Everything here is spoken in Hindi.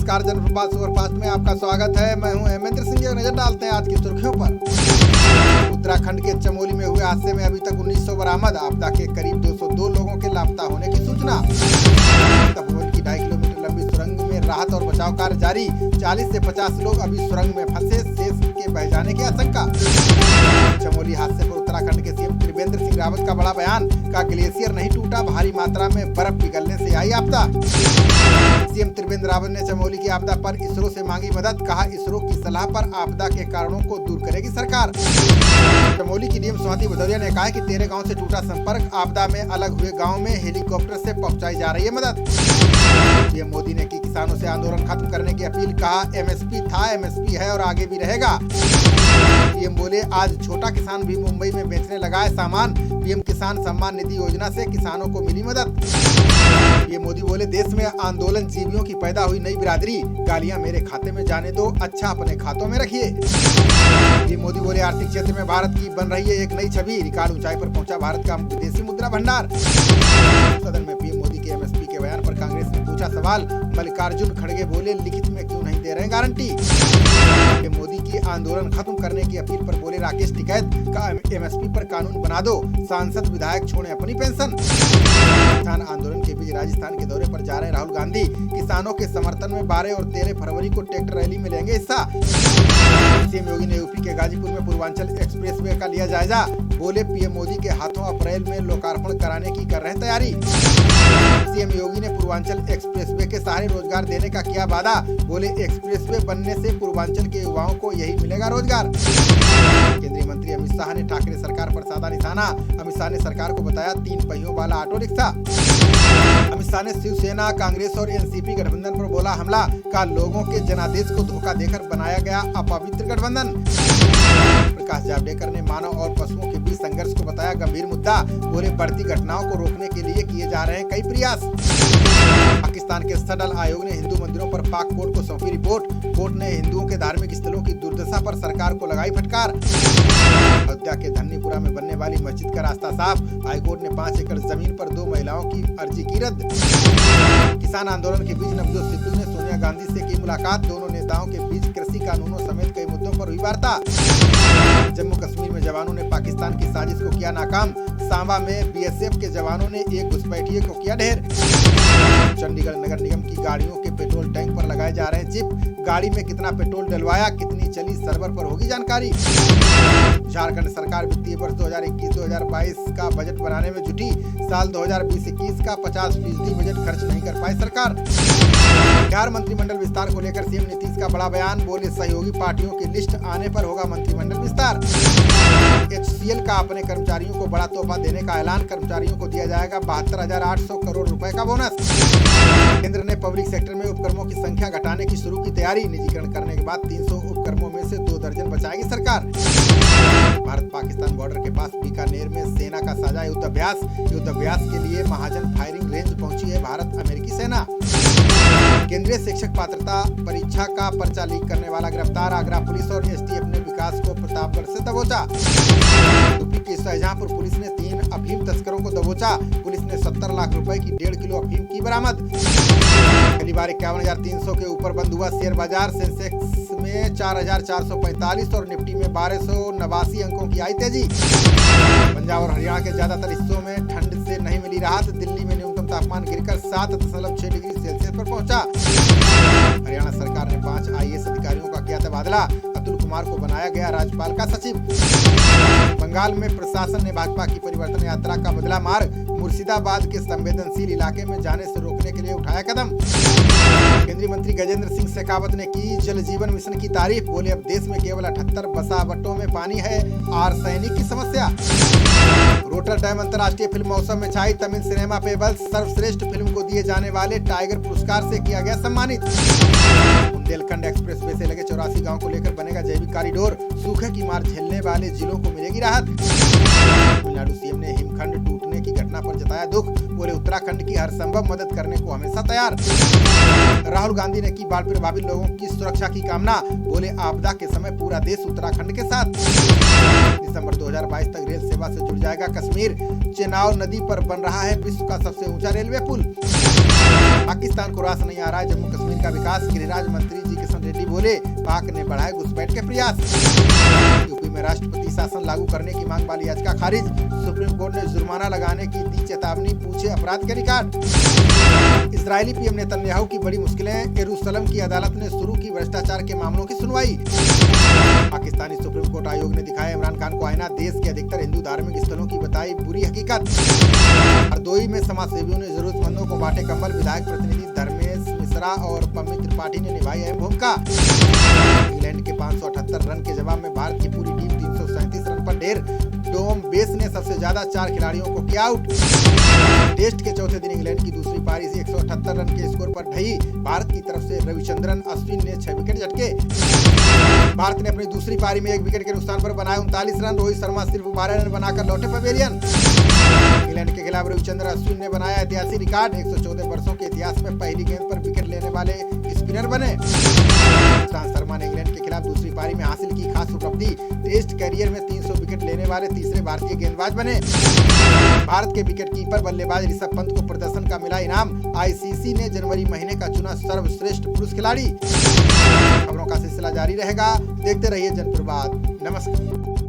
नमस्कार, जनप्रवाद सुपरफास्ट में आपका स्वागत है। मैं हूं हेमेंद्र सिंह। नजर डालते हैं आज की सुर्खियों पर। उत्तराखंड के चमोली में हुए हादसे में अभी तक 1900 बरामद। आपदा के करीब 202 लोगों के लापता होने की सूचना। तपोवन की 2.5 किलोमीटर लंबी सुरंग में राहत और बचाव कार्य जारी। 40 से 50 लोग अभी सुरंग में फंसे, शेष के बह जाने की आशंका। चमोली हादसे पर उत्तराखंड के सीएम त्रिवेंद्र सिंह रावत का बड़ा बयान। का ग्लेशियर नहीं टूटा, भारी मात्रा में बर्फ पिघलने से आई आपदा। सीएम त्रिवेंद्र रावत ने चमोली की आपदा पर इसरो से मांगी मदद। कहा, इसरो की सलाह पर आपदा के कारणों को दूर करेगी सरकार। चमोली की डीएम स्वाति भदौरिया ने कहा कि 13 गांव से टूटा संपर्क। आपदा में अलग हुए गांव में हेलीकॉप्टर से पहुंचाई जा रही है मदद। पीएम मोदी ने की किसानों से आंदोलन खत्म करने की अपील। कहा, एमएसपी था, एमएसपी है और आगे भी रहेगा। पीएम बोले, आज छोटा किसान भी मुंबई में बेचने लगा है सामान। पीएम किसान सम्मान निधि योजना से किसानों को मिली मदद। पीएम मोदी बोले, देश में आंदोलन जीवियों की पैदा हुई नई बिरादरी। गालियां मेरे खाते में जाने दो, अच्छा अपने खातों में रखिए। पीएम मोदी बोले, आर्थिक क्षेत्र में भारत की बन रही है एक नई छवि। रिकॉर्ड ऊंचाई पर पहुंचा भारत का विदेशी मुद्रा भंडार। सदन में पीएम मोदी के एमएसपी के बयान पर कांग्रेस ने पूछा सवाल। मल्लिकार्जुन खड़गे बोले, लिखित में क्यों नहीं दे रहे गारंटी। पीएम मोदी की आंदोलन खत्म करने की अपील पर बोले राकेश टिकैत। का एमएसपी पर कानून बना दो, सांसद विधायक छोड़े अपनी पेंशन। किसान आंदोलन के बीच राजस्थान के दौरे पर जा रहे राहुल गांधी। किसानों के समर्थन में 12 और 13 फरवरी को ट्रैक्टर रैली में लेंगे हिस्सा। सीएम योगी ने यूपी के गाजीपुर में पूर्वांचल एक्सप्रेसवे का लिया जायजा। बोले, पीएम मोदी के हाथों अप्रैल में लोकार्पण कराने की कर रहे हैं तैयारी। सीएम योगी ने पूर्वांचल एक्सप्रेसवे के सहारे रोजगार देने का किया वादा। बोले, एक्सप्रेसवे बनने से पूर्वांचल के युवाओं को यही मिलेगा रोजगार। केंद्रीय मंत्री अमित शाह ने ठाकरे सरकार पर साधा निशाना। अमित शाह ने सरकार को बताया 3 पहियों वाला ऑटो रिक्शा। अमित शाह ने शिवसेना, कांग्रेस और एनसीपी गठबंधन पर बोला हमला। का लोगों के जनादेश को धोखा देकर बनाया गया अपवित्र गठबंधन। प्रकाश जावड़ेकर ने मानव और पशुओं के बीच संघर्ष को बताया गंभीर मुद्दा। बोले, बढ़ती घटनाओं को रोकने के लिए किए जा रहे हैं कई प्रयास। पाकिस्तान के सडल आयोग ने हिंदू मंदिरों पर पाक कोर्ट को सौंपी रिपोर्ट। कोर्ट ने हिंदुओं के धार्मिक स्थलों की दुर्दशा पर सरकार को लगाई फटकार। अयोध्या के धन्नीपुरा में बनने वाली मस्जिद का रास्ता साफ। हाईकोर्ट ने 5 एकड़ जमीन पर 2 महिलाओं की अर्जी की रद्द। किसान आंदोलन के बीच नवजोत सिद्धू ने सोनिया गांधी से की मुलाकात। दोनों नेताओं के बीच कृषि कानूनों समेत कई मुद्दों पर हुई वार्ता। जम्मू कश्मीर में जवानों ने पाकिस्तान की साजिश को किया नाकाम। सांबा में बीएसएफ के जवानों ने एक घुसपैठिए को किया ढेर। चंडीगढ़ नगर निगम की गाड़ियों के पेट्रोल टैंक पर लगाए जा रहे हैं चिप। गाड़ी में कितना पेट्रोल डलवाया, कितनी चली, सर्वर पर होगी जानकारी। झारखंड सरकार वित्तीय वर्ष 2021-2022 का बजट बनाने में जुटी। साल 2020-21 का 50% बजट खर्च नहीं कर पाई सरकार। बिहार मंत्रिमंडल विस्तार को लेकर सीएम नीतीश का बड़ा बयान। बोले, सहयोगी पार्टियों की लिस्ट आने पर होगा मंत्रिमंडल विस्तार। HCL का अपने कर्मचारियों को बड़ा तोहफा देने का ऐलान। कर्मचारियों को दिया जाएगा 72,800 करोड़ रुपए का बोनस। केंद्र ने पब्लिक सेक्टर में उपक्रमों की संख्या घटाने की शुरू की तैयारी। निजीकरण करने के बाद 300 उपक्रमों में से 2 दर्जन बचाएगी सरकार। भारत पाकिस्तान बॉर्डर के पास बीकानेर में सेना का साझा युद्ध अभ्यास। युद्ध अभ्यास के लिए महाजन फायरिंग रेंज पहुंची है भारत अमेरिकी सेना। केंद्रीय शिक्षक पात्रता परीक्षा का पर्चा लीक करने वाला गिरफ्तार। आगरा पुलिस और एसटीएफ ने विकास को प्रतापगढ़ से दबोचा। यूपी के शाहजहांपुर पुलिस ने 3 अफीम तस्करों को दबोचा। पुलिस ने 70 लाख रुपए की 1.5 किलो अफीम की बरामद। पहली बार 51,300 के ऊपर बंद हुआ शेयर बाजार। सेंसेक्स में 4,445 और निफ्टी में 1289 अंकों की आई तेजी। पंजाब और हरियाणा के ज्यादातर हिस्सों में ठंड से नहीं मिली राहत। दिल्ली में न्यूनतम तापमान गिरकर 7.6 डिग्री सेल्सियस पर पहुंचा। हरियाणा सरकार ने 5 IAS अधिकारियों का किया तबादला। अतुल कुमार को बनाया गया राज्यपाल का सचिव। बंगाल में प्रशासन ने भाजपा की परिवर्तन यात्रा का बदला मार्ग। मुर्शिदाबाद के संवेदनशील इलाके में जाने से रोकने के लिए उठाया कदम। केंद्रीय मंत्री गजेंद्र सिंह शेखावत ने की जल जीवन मिशन की तारीफ। बोले, अब देश में केवल 78 बसावटों में पानी है, आर्सेनिक की समस्या। रोटरडैम अंतर्राष्ट्रीय फिल्म महोत्सव में छाई तमिल सिनेमा पेबल्स। सर्वश्रेष्ठ फिल्म को दिए जाने वाले टाइगर पुरस्कार से किया गया सम्मानित। बुंदेलखंड एक्सप्रेसवे से लगे 84 गांव को लेकर बनेगा जैविक कॉरिडोर। सूखे की मार झेलने वाले जिलों को मिलेगी राहत। तमिलनाडु सीएम ने हिमखंड टूटने की घटना पर जताया दुख। बोले, उत्तराखंड की हर संभव मदद करने को हमेशा तैयार। राहुल गांधी ने की बाढ़ प्रभावित लोगों की सुरक्षा की कामना। बोले, आपदा के समय पूरा देश उत्तराखंड के साथ। दिसंबर 2022 तक रेल सेवा से जुड़ जाएगा कश्मीर। चेनाब नदी पर बन रहा है विश्व का सबसे ऊंचा रेलवे पुल। पाकिस्तान को रास नहीं आ रहा है जम्मू कश्मीर का विकास, गृहराज मंत्री जी किशन रेड्डी बोले, पाक ने बढ़ाए घुसपैठ के प्रयास। यूपी में राष्ट्रपति शासन लागू करने की मांग वाली याचिका खारिज, सुप्रीम कोर्ट ने जुर्माना लगाने की दी चेतावनी, पूछे अपराध के रिकॉर्ड। इजरायली पीएम नेतन्याहू की बड़ी मुश्किलें, यरूशलेम की अदालत ने शुरू की भ्रष्टाचार के मामलों की सुनवाई। पाकिस्तानी सुप्रीम कोर्ट आयोग ने दिखाया इमरान खान को आईना, देश के अधिकतर हिंदू धार्मिक स्थलों की बताई बुरी हकीकत। हरदोई में समाजसेवियों ने जरूरतमंदों को बांटे कंबल, विधायक प्रतिनिधि धर्मेश मिश्रा और पम्मी त्रिपाठी ने निभाई अहम भूमिका। इंग्लैंड के 578 रन के जवाब में भारत की पूरी टीम 337 रन पर ढेर, टॉम बेस ने सबसे ज्यादा 4 खिलाड़ियों को किया आउट। टेस्ट के चौथे दिन इंग्लैंड की दूसरी पारी से 178 रन के स्कोर पर ढही, भारत की तरफ से रविचंद्रन अश्विन ने 6 विकेट झटके। भारत ने अपनी दूसरी पारी में 1 विकेट के नुकसान पर बनाए 39 रन, रोहित शर्मा सिर्फ 12 रन बनाकर लौटे पवेलियन। इंग्लैंड के खिलाफ रविचंद्रन अश्विन ने बनाया ऐतिहासिक रिकॉर्ड, 114 वर्षों के इतिहास में पहली गेंद पर विकेट लेने वाले स्पिनर बने। ईशांत शर्मा ने इंग्लैंड के खिलाफ दूसरी पारी में हासिल की खास उपलब्धि, टेस्ट कैरियर में 300 विकेट लेने वाले तीसरे भारतीय गेंदबाज बने। भारत के विकेटकीपर बल्लेबाज ऋषभ पंत को प्रदर्शन का मिला इनाम, आईसीसी ने जनवरी महीने का चुना सर्वश्रेष्ठ पुरुष खिलाड़ी। खबरों का सिलसिला जारी रहेगा, देखते रहिए जनप्रवाद। नमस्कार।